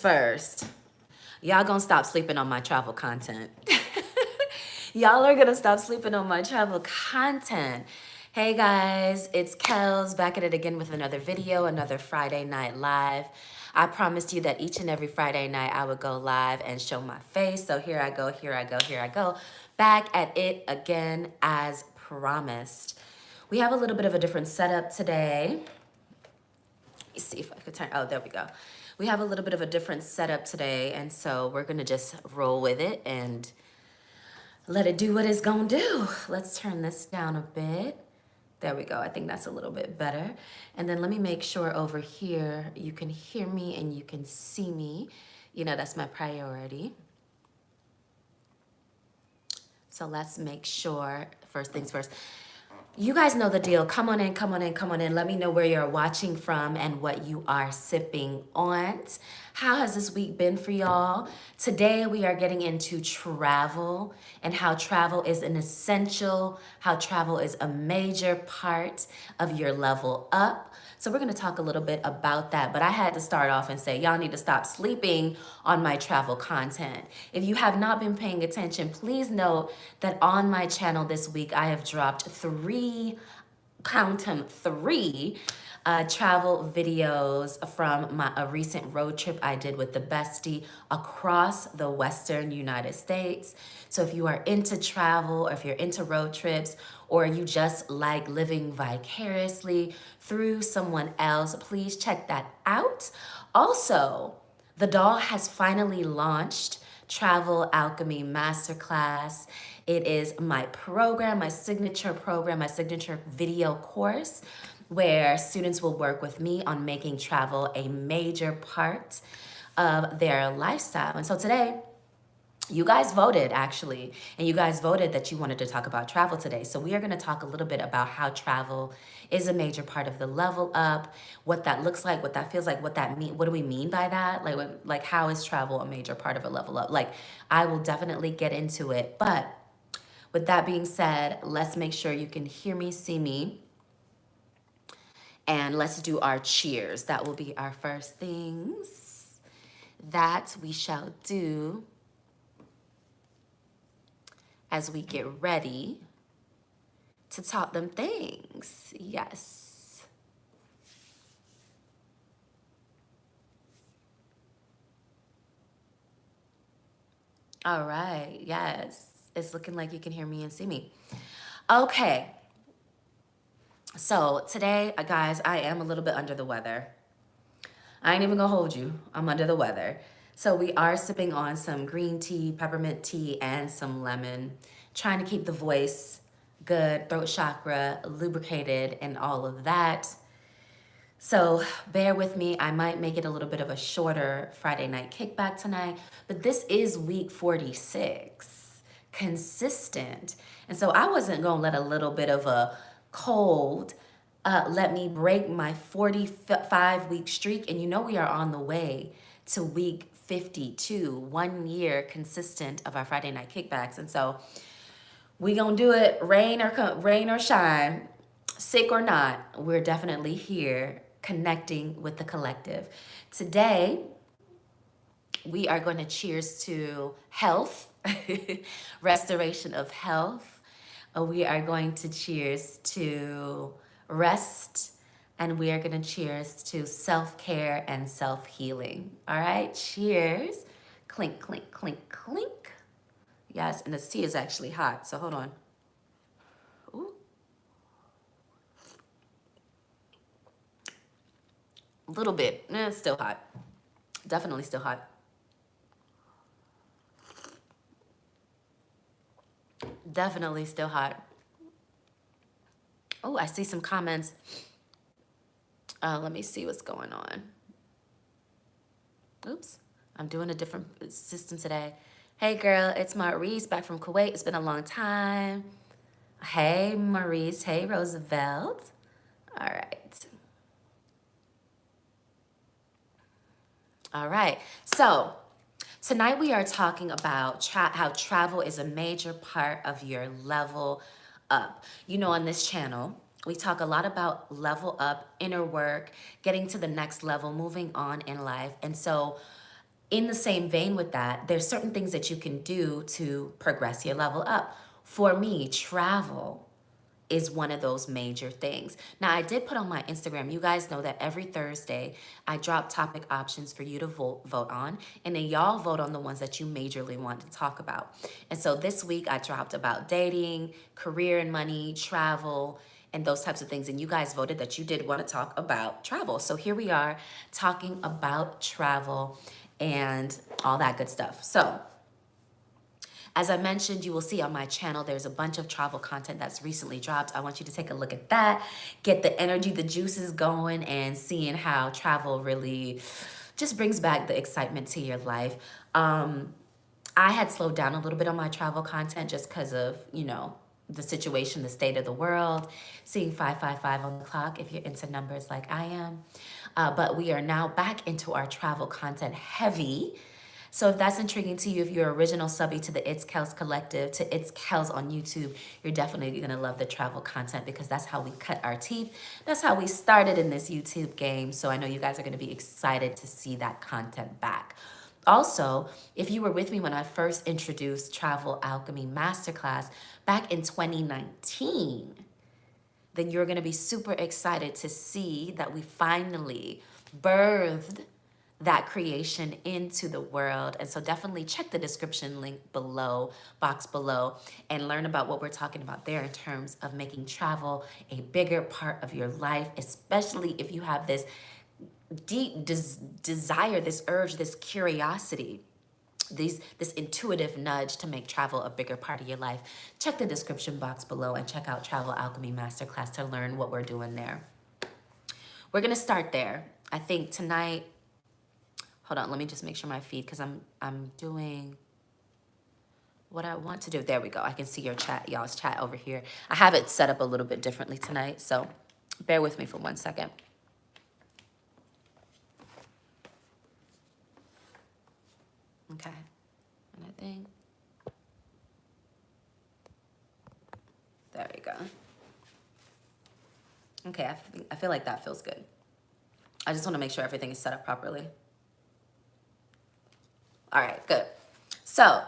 First, y'all gonna stop sleeping on my travel content. Y'all are gonna stop sleeping on my travel content. Hey guys, it's Kells back at it again with another video, another Friday night live. I promised you that each and every Friday night I would go live and show my face. So here I go, here I go, here I go. Back at it again as promised. We have a little bit of a different setup today. Let me see if I could turn, oh, there we go. We have a little bit of a different setup today, and so we're gonna just roll with it and let it do what it's gonna do. Let's turn this down a bit. There we go, I think that's a little bit better. And then let me make sure over here you can hear me and you can see me. You know, that's my priority. So let's make sure, first things first. You guys know the deal. Come on in, come on in, come on in. Let me know where you're watching from and what you are sipping on. How has this week been for y'all? Today we are getting into travel and how travel is an essential, how travel is a major part of your level up. So we're going to talk a little bit about that, but I had to start off and say, y'all need to stop sleeping on my travel content. If you have not been paying attention, please note that on my channel this week, I have dropped count them, three travel videos from a recent road trip I did with the bestie across the Western United States. So if you are into travel, or if you're into road trips, or you just like living vicariously through someone else, please check that out. Also, the doll has finally launched Travel Alchemy Masterclass. It is my program, my signature program, my signature video course where students will work with me on making travel a major part of their lifestyle. And so today, you guys voted actually, and you guys voted that you wanted to talk about travel today. So we are going to talk a little bit about how travel is a major part of the level up, what that looks like, what that feels like, what that mean, what do we mean by that? Like how is travel a major part of a level up? Like I will definitely get into it, but with that being said, let's make sure you can hear me, see me, and let's do our cheers. That will be our first things that we shall do as we get ready to talk them things. Yes. All right. Yes. It's looking like you can hear me and see me. Okay. So today, guys, I am a little bit under the weather. I ain't even gonna hold you. I'm under the weather. So we are sipping on some green tea, peppermint tea, and some lemon, trying to keep the voice good, throat chakra lubricated, and all of that. So bear with me. I might make it a little bit of a shorter Friday night kickback tonight, but this is week 46, consistent. And so I wasn't gonna let a little bit of a cold let me break my 45-week streak. And you know we are on the way to week 52, 1 year consistent of our Friday night kickbacks. And so we gonna do it rain or shine, sick or not. We're definitely here connecting with the collective. Today, we are going to cheers to health, restoration of health. We are going to cheers to rest, and we are going to cheers to self-care and self-healing. All right, cheers. Clink, clink, clink, clink. Yes, and the tea is actually hot, so hold on. Ooh. A little bit, it's still hot. Definitely still hot. Definitely still hot. Oh, I see some comments. Let me see what's going on. Oops, I'm doing a different system today. Hey girl, it's Maurice back from Kuwait. It's been a long time. Hey Maurice, hey Roosevelt. All right. All right, so tonight we are talking about how travel is a major part of your level up. You know, on this channel, we talk a lot about level up, inner work, getting to the next level, moving on in life. And so In the same vein with that, there's certain things that you can do to progress your level up. For me, travel is one of those major things. Now, I did put on my Instagram, you guys know that every Thursday I drop topic options for you to vote on, and then y'all vote on the ones that you majorly want to talk about. And so this week I dropped about dating, career and money, travel, and those types of things. And you guys voted that you did want to talk about travel. So here we are talking about travel and all that good stuff. So as I mentioned, you will see on my channel, there's a bunch of travel content that's recently dropped. I want you to take a look at that, get the energy, the juices going, and seeing how travel really just brings back the excitement to your life. I had slowed down a little bit on my travel content just because of, the situation, the state of the world, seeing 555 on the clock if you're into numbers like I am. But we are now back into our travel content heavy. So if that's intriguing to you, if you're original subby to the It's Kells Collective, to It's Kells on YouTube, you're definitely going to love the travel content because that's how we cut our teeth. That's how we started in this YouTube game. So I know you guys are going to be excited to see that content back. Also, if you were with me when I first introduced Travel Alchemy Masterclass back in 2019, then you're going to be super excited to see that we finally birthed that creation into the world. And so definitely check the description link below, box below, and learn about what we're talking about there in terms of making travel a bigger part of your life, especially if you have this deep desire, this urge, this curiosity, this intuitive nudge to make travel a bigger part of your life. Check the description box below and check out Travel Alchemy Masterclass to learn what we're doing there. We're gonna start there. I think tonight, hold on, let me just make sure my feed, because I'm doing what I want to do. There we go. I can see your chat, y'all's chat over here. I have it set up a little bit differently tonight, so bear with me for 1 second. Okay, and I think, there we go. Okay, I feel like that feels good. I just want to make sure everything is set up properly. All right, good. So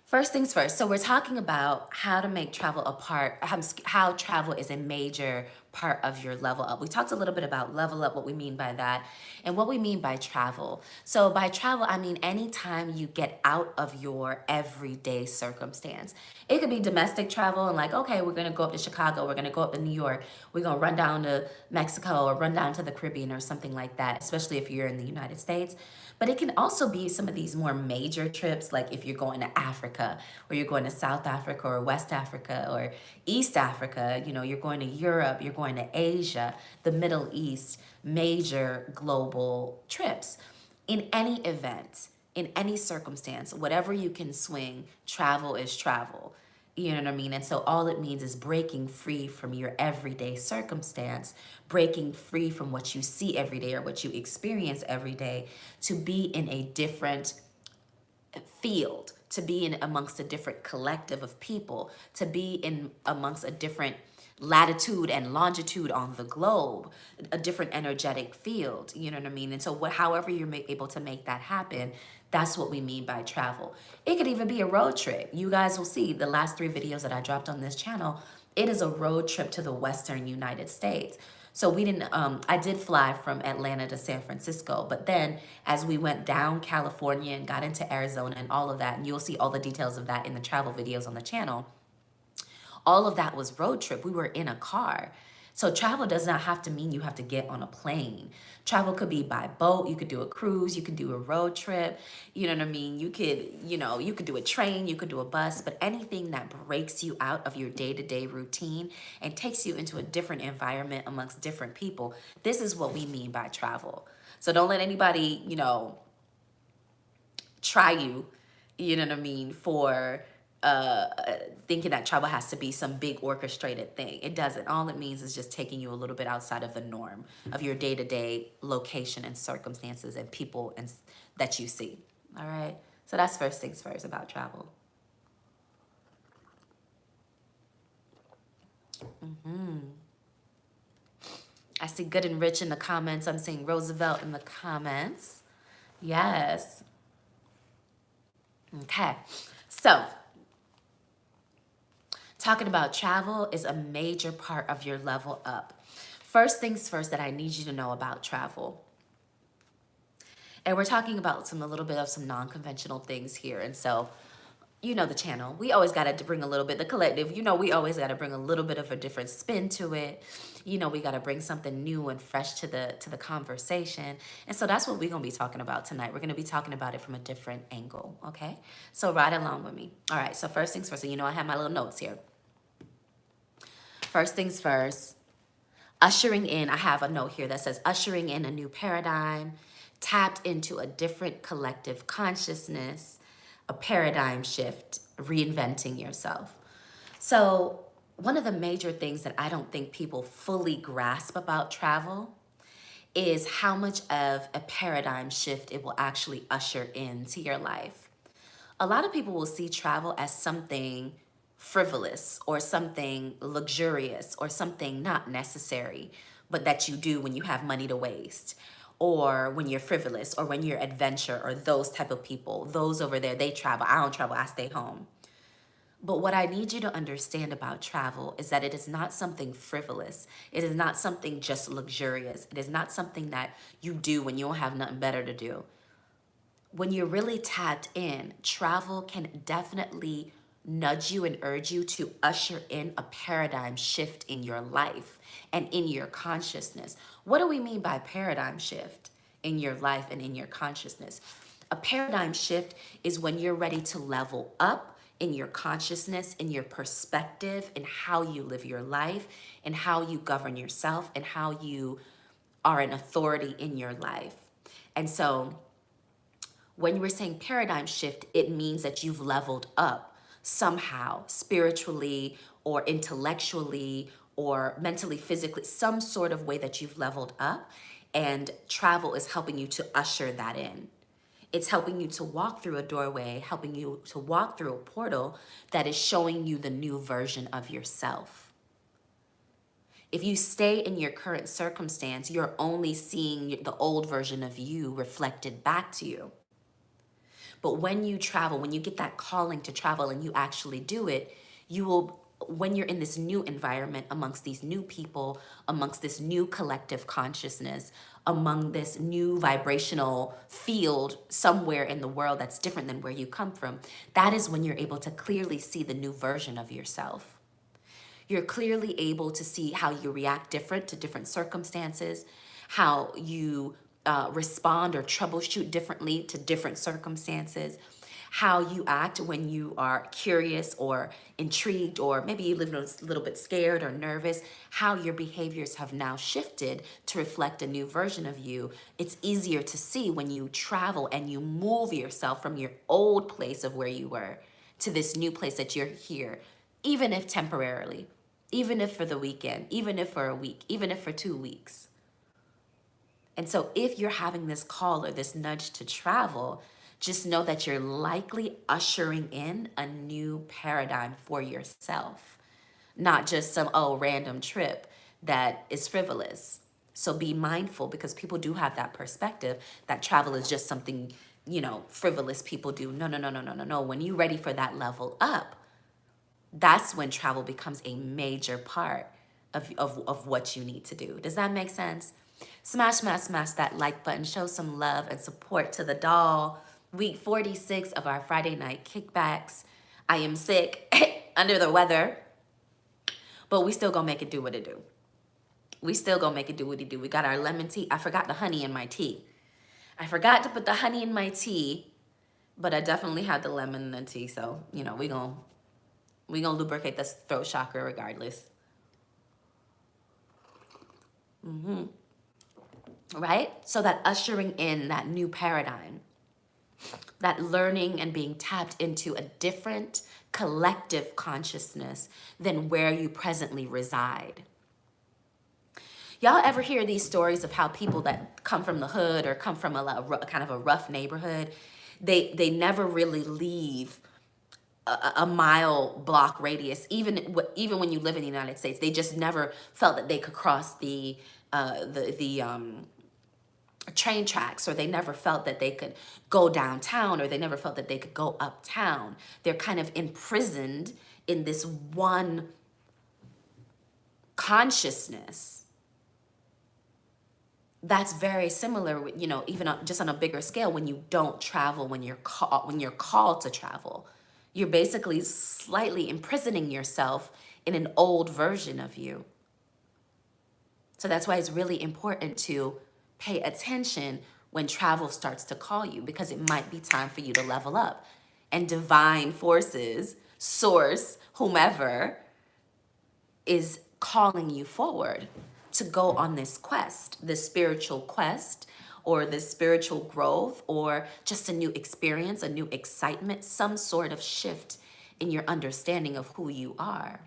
first things first. So we're talking about how to make travel a part, how travel is a major part of your level up. We talked a little bit about level up, what we mean by that, and what we mean by travel. So by travel, I mean anytime you get out of your everyday circumstance. It could be domestic travel and like, okay, we're gonna go up to Chicago, we're gonna go up to New York, we're gonna run down to Mexico or run down to the Caribbean or something like that, especially if you're in the United States. But it can also be some of these more major trips, like if you're going to Africa, or you're going to South Africa or West Africa or East Africa, you're going to Europe, you're going to Asia, the Middle East, major global trips. In any event, in any circumstance, whatever you can swing, travel is travel. You know what I mean? And so all it means is breaking free from your everyday circumstance, breaking free from what you see every day or what you experience every day to be in a different field, to be in amongst a different collective of people, to be in amongst a different latitude and longitude on the globe, a different energetic field, you know what I mean? And so however you're able to make that happen, that's what we mean by travel. It could even be a road trip. You guys will see the last 3 videos that I dropped on this channel. It is a road trip to the Western United States. So I did fly from Atlanta to San Francisco, but then as we went down California and got into Arizona and all of that, and you'll see all the details of that in the travel videos on the channel, all of that was road trip. We were in a car. So travel does not have to mean you have to get on a plane. Travel could be by boat. You could do a cruise. You could do a road trip. You know what I mean? You could do a train. You could do a bus. But anything that breaks you out of your day-to-day routine and takes you into a different environment amongst different people, this is what we mean by travel. So don't let anybody, try you know what I mean, for thinking that travel has to be some big orchestrated thing. It doesn't. All it means is just taking you a little bit outside of the norm of your day-to-day location and circumstances and people that you see. All right. So that's first things first about travel. I see Good and Rich in the comments. I'm seeing Roosevelt in the comments. Yes. Okay, so talking about travel is a major part of your level up. First things first that I need you to know about travel. And we're talking about a little bit of some non-conventional things here. And so, you know the channel. We always got to bring a little bit, the collective, we always got to bring a little bit of a different spin to it. We got to bring something new and fresh to the conversation. And so that's what we're going to be talking about tonight. We're going to be talking about it from a different angle, okay? So ride along with me. All right, so first things first. So I have my little notes here. First things first, ushering in, I have a note here that says ushering in a new paradigm, tapped into a different collective consciousness, a paradigm shift, reinventing yourself. So one of the major things that I don't think people fully grasp about travel is how much of a paradigm shift it will actually usher into your life. A lot of people will see travel as something frivolous or something luxurious or something not necessary, but that you do when you have money to waste, or when you're frivolous, or when you're adventure, or those type of people. Those over there, they travel. I don't travel, I stay home. But what I need you to understand about travel is that it is not something frivolous. It is not something just luxurious. It is not something that you do when you don't have nothing better to do. When you're really tapped in, travel can definitely nudge you and urge you to usher in a paradigm shift in your life and in your consciousness. What do we mean by paradigm shift in your life and in your consciousness? A paradigm shift is when you're ready to level up in your consciousness, in your perspective, in how you live your life, and how you govern yourself, and how you are an authority in your life. And so when we're saying paradigm shift, it means that you've leveled up somehow, spiritually or intellectually or mentally, physically, some sort of way that you've leveled up. And travel is helping you to usher that in. It's helping you to walk through a doorway, helping you to walk through a portal that is showing you the new version of yourself. If you stay in your current circumstance, you're only seeing the old version of you reflected back to you. But when you travel, when you get that calling to travel and you actually do it, you will, when you're in this new environment, amongst these new people, amongst this new collective consciousness, among this new vibrational field somewhere in the world that's different than where you come from, that is when you're able to clearly see the new version of yourself. You're clearly able to see how you react different to different circumstances, how you respond or troubleshoot differently to different circumstances, how you act when you are curious or intrigued, or maybe you live a little bit scared or nervous, how your behaviors have now shifted to reflect a new version of you. It's easier to see when you travel and you move yourself from your old place of where you were to this new place that you're here, even if temporarily, even if for the weekend, even if for a week, even if for 2 weeks. And so if you're having this call or this nudge to travel, just know that you're likely ushering in a new paradigm for yourself, not just some random trip that is frivolous. So be mindful, because people do have that perspective that travel is just something, frivolous people do. No. When you're ready for that level up, that's when travel becomes a major part of what you need to do. Does that make sense? Smash that like button. Show some love and support to the doll. Week 46 of our Friday night kickbacks. I am sick, under the weather, but we still gonna make it do what it do. We still gonna make it do what it do. We got our lemon tea. I forgot the honey in my tea. I forgot to put the honey in my tea, but I definitely had the lemon in the tea. So, we gonna lubricate this throat chakra regardless. Right? So that ushering in that new paradigm, that learning and being tapped into a different collective consciousness than where you presently reside. Y'all ever hear these stories of how people that come from the hood or come from a kind of a rough neighborhood, they never really leave a mile block radius, even when you live in the United States, they just never felt that they could cross the train tracks, or they never felt that they could go downtown, or they never felt that they could go uptown. They're kind of imprisoned in this one consciousness. That's very similar with, even just on a bigger scale, when you don't travel, when you're called to travel. You're basically slightly imprisoning yourself in an old version of you. So that's why it's really important to pay attention when travel starts to call you, because it might be time for you to level up. And divine forces, source, whomever, is calling you forward to go on this quest, this spiritual quest, or this spiritual growth, or just a new experience, a new excitement, some sort of shift in your understanding of who you are.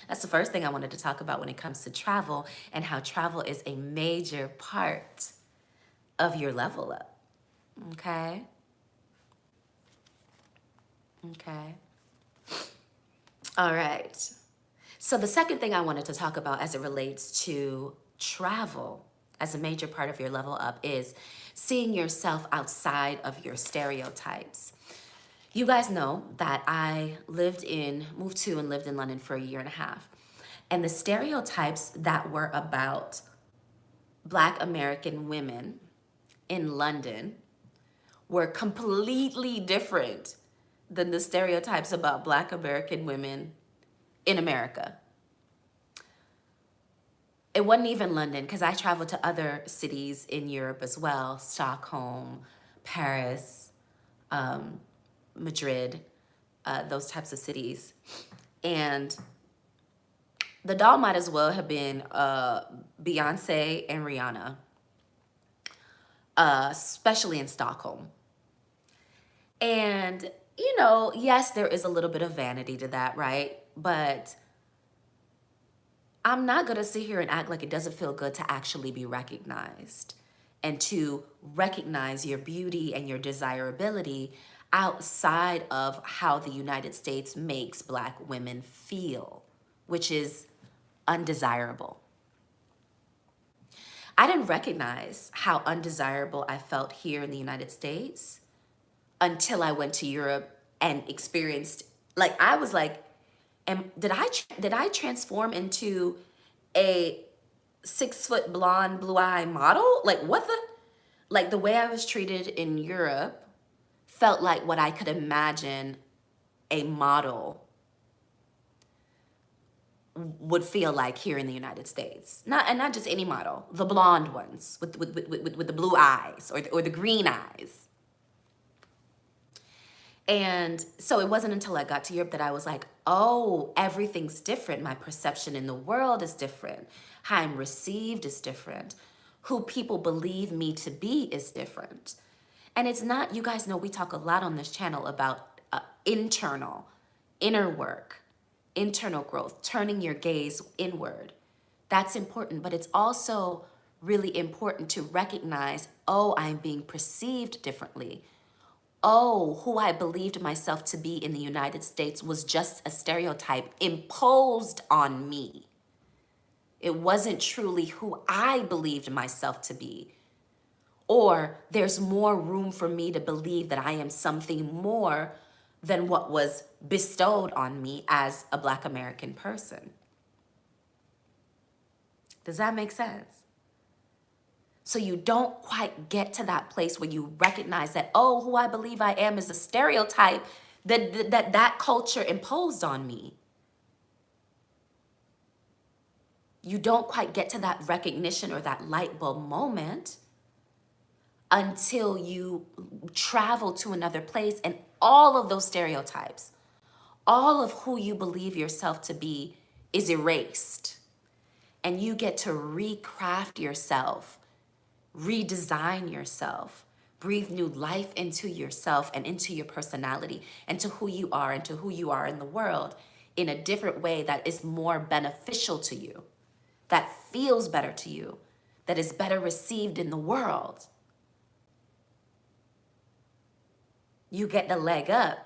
That's the first thing I wanted to talk about when it comes to travel, and how travel is a major part of your level up. Okay? Okay. All right. So the second thing I wanted to talk about as it relates to travel as a major part of your level up is seeing yourself outside of your stereotypes. You guys know that I moved to and lived in London for a year and a half. And the stereotypes that were about Black American women in London were completely different than the stereotypes about Black American women in America. It wasn't even London, because I traveled to other cities in Europe as well: Stockholm, Paris, Madrid, those types of cities. And the doll might as well have been Beyonce and Rihanna, especially in Stockholm. And, yes, there is a little bit of vanity to that, right? But I'm not going to sit here and act like it doesn't feel good to actually be recognized, and to recognize your beauty and your desirability outside of how the United States makes Black women feel, which is undesirable. I didn't recognize how undesirable I felt here in the United States until I went to Europe and experienced, I was like, did I transform into a 6-foot blonde, blue-eye model? The way I was treated in Europe felt like what I could imagine a model would feel like here in the United States. Not just any model, the blonde ones with the blue eyes, or the green eyes. And so it wasn't until I got to Europe that I was like, oh, everything's different. My perception in the world is different. How I'm received is different. Who people believe me to be is different. And it's not, you guys know we talk a lot on this channel about inner work, internal growth, turning your gaze inward. That's important, but it's also really important to recognize, oh, I'm being perceived differently. Oh, who I believed myself to be in the United States was just a stereotype imposed on me. It wasn't truly who I believed myself to be. Or there's more room for me to believe that I am something more than what was bestowed on me as a Black American person. Does that make sense? So you don't quite get to that place where you recognize that, oh, who I believe I am is a stereotype that culture imposed on me. You don't quite get to that recognition or that light bulb moment until you travel to another place, and all of those stereotypes, all of who you believe yourself to be is erased. And you get to recraft yourself, redesign yourself, breathe new life into yourself and into your personality and to who you are and to who you are in the world in a different way that is more beneficial to you, that feels better to you, that is better received in the world. You get the leg up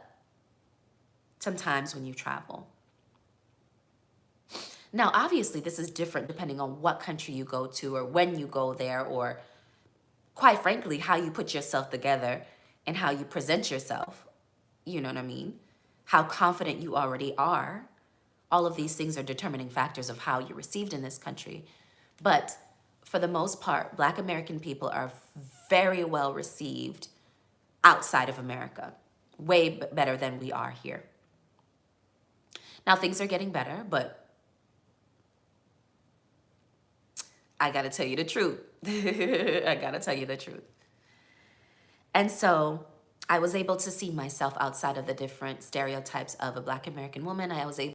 sometimes when you travel. Now, obviously, this is different depending on what country you go to or when you go there or quite frankly, how you put yourself together and how you present yourself. You know what I mean? How confident you already are. All of these things are determining factors of how you're received in this country. But for the most part, Black American people are very well received outside of America, way better than we are here. Now, things are getting better, but I gotta tell you the truth. I gotta tell you the truth. And so I was able to see myself outside of the different stereotypes of a Black American woman. I was able